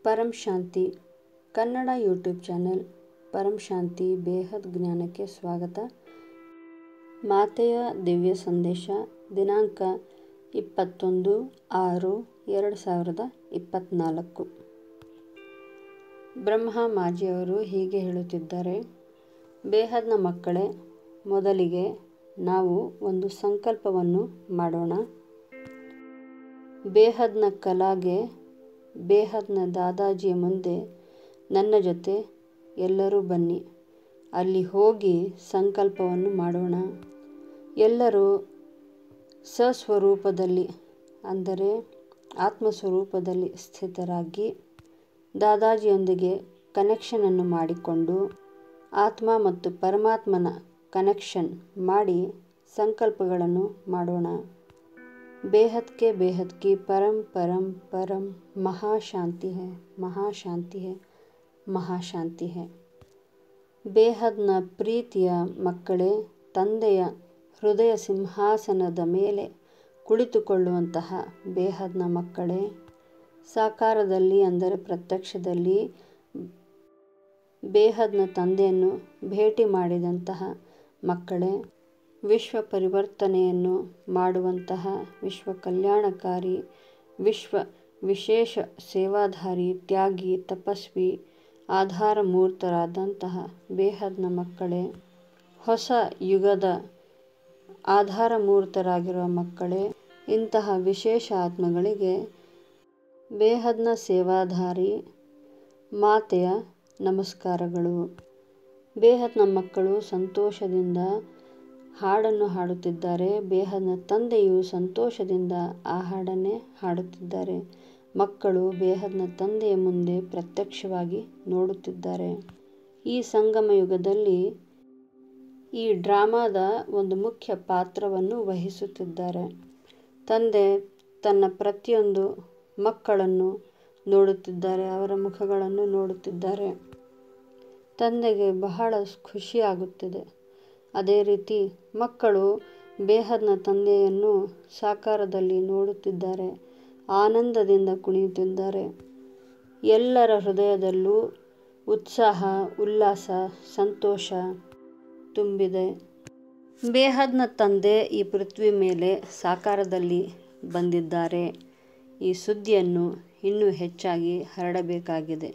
ಪರಂ ಶಾಂತಿ Kannada YouTube channel ಪರಂ ಶಾಂತಿ ಬೇಹದ್ ಜ್ಞಾನಕ್ಕೆ ಸ್ವಾಗತ. ಮಾತೆಯ ದಿವ್ಯ ಸಂದೇಶ ದಿನಾಂಕ 21/6/2024. ಬ್ರಹ್ಮ ಮಾಜಿಯವರು ಹೀಗೆ ಹೇಳುತ್ತಿದ್ದಾರೆ: ಬೇಹದ್ನ ಮಕ್ಕಳೇ, ಮೊದಲಿಗೆ ನಾವು ಒಂದು ಸಂಕಲ್ಪವನ್ನು ಮಾಡೋಣ. ಬೇಹದ್ನ ಕಲಾಗೆ, ಬೇಹದ್ನ ದಾದಾಜಿಯ ಮುಂದೆ ನನ್ನ ಜೊತೆ ಎಲ್ಲರೂ ಬನ್ನಿ. ಅಲ್ಲಿ ಹೋಗಿ ಸಂಕಲ್ಪವನ್ನು ಮಾಡೋಣ. ಎಲ್ಲರೂ ಸ್ವಸ್ವರೂಪದಲ್ಲಿ ಅಂದರೆ ಆತ್ಮಸ್ವರೂಪದಲ್ಲಿ ಸ್ಥಿತರಾಗಿ ದಾದಾಜಿಯೊಂದಿಗೆ ಕನೆಕ್ಷನನ್ನು ಮಾಡಿಕೊಂಡು ಆತ್ಮ ಮತ್ತು ಪರಮಾತ್ಮನ ಕನೆಕ್ಷನ್ ಮಾಡಿ ಸಂಕಲ್ಪಗಳನ್ನು ಮಾಡೋಣ. बेहद के बेहद की परम परम परम महाशांति है, महाशांति है, महाशांति है. ಬೇಹದ್ನ ಪ್ರೀತಿಯ ಮಕ್ಕಳೇ, ತಂದೆಯ ಹೃದಯ ಸಿಂಹಾಸನದ ಮೇಲೆ ಕುಳಿತುಕೊಳ್ಳುವಂತಹ ಬೇಹದ್ನ ಮಕ್ಕಳೇ, ಸಾಕಾರದಲ್ಲಿ ಅಂದರೆ ಪ್ರತ್ಯಕ್ಷದಲ್ಲಿ ಬೇಹದ್ನ ತಂದೆಯನ್ನು ಭೇಟಿ ಮಾಡಿದಂತಹ ಮಕ್ಕಳೇ, ವಿಶ್ವ ಪರಿವರ್ತನೆಯನ್ನು ಮಾಡುವಂತಹ ವಿಶ್ವ ಕಲ್ಯಾಣಕಾರಿ, ವಿಶ್ವ ವಿಶೇಷ ಸೇವಾಧಾರಿ, ತ್ಯಾಗಿ, ತಪಸ್ವಿ, ಆಧಾರ ಮೂರ್ತರಾದಂತಹ ಬೇಹದ್ನ ಮಕ್ಕಳೇ, ಹೊಸ ಯುಗದ ಆಧಾರ ಮೂರ್ತರಾಗಿರುವ ಮಕ್ಕಳೇ, ಇಂತಹ ವಿಶೇಷ ಆತ್ಮಗಳಿಗೆ ಬೇಹದ್ನ ಸೇವಾಧಾರಿ ಮಾತೆಯ ನಮಸ್ಕಾರಗಳು. ಬೇಹದ್ನ ಮಕ್ಕಳು ಸಂತೋಷದಿಂದ ಹಾಡನ್ನು ಹಾಡುತ್ತಿದ್ದಾರೆ. ಬೇಹದ್ನ ತಂದೆಯು ಸಂತೋಷದಿಂದ ಆ ಹಾಡನ್ನೇ ಹಾಡುತ್ತಿದ್ದಾರೆ. ಮಕ್ಕಳು ಬೇಹದ್ನ ತಂದೆಯ ಮುಂದೆ ಪ್ರತ್ಯಕ್ಷವಾಗಿ ನೋಡುತ್ತಿದ್ದಾರೆ. ಈ ಸಂಗಮ ಯುಗದಲ್ಲಿ ಈ ಡ್ರಾಮಾದ ಒಂದು ಮುಖ್ಯ ಪಾತ್ರವನ್ನು ವಹಿಸುತ್ತಿದ್ದಾರೆ. ತಂದೆ ತನ್ನ ಪ್ರತಿಯೊಂದು ಮಕ್ಕಳನ್ನು ನೋಡುತ್ತಿದ್ದಾರೆ, ಅವರ ಮುಖಗಳನ್ನು ನೋಡುತ್ತಿದ್ದಾರೆ. ತಂದೆಗೆ ಬಹಳ ಖುಷಿಯಾಗುತ್ತಿದೆ. ಅದೇ ರೀತಿ ಮಕ್ಕಳು ಬೇಹದ್ನ ತಂದೆಯನ್ನು ಸಾಕಾರದಲ್ಲಿ ನೋಡುತ್ತಿದ್ದಾರೆ, ಆನಂದದಿಂದ ಕುಣಿಯುತ್ತಿದ್ದಾರೆ. ಎಲ್ಲರ ಹೃದಯದಲ್ಲೂ ಉತ್ಸಾಹ, ಉಲ್ಲಾಸ, ಸಂತೋಷ ತುಂಬಿದೆ. ಬೇಹದ್ನ ತಂದೆ ಈ ಪೃಥ್ವಿ ಮೇಲೆ ಸಾಕಾರದಲ್ಲಿ ಬಂದಿದ್ದಾರೆ. ಈ ಸುದ್ದಿಯನ್ನು ಇನ್ನೂ ಹೆಚ್ಚಾಗಿ ಹರಡಬೇಕಾಗಿದೆ.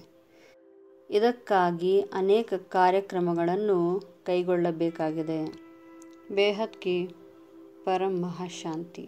ಇದಕ್ಕಾಗಿ ಅನೇಕ ಕಾರ್ಯಕ್ರಮಗಳನ್ನು ಕೈಗೊಳ್ಳಬೇಕಾಗಿದೆ. ಬೇಹದ್ ಕಿ ಪರಂ ಮಹಾಶಾಂತಿ.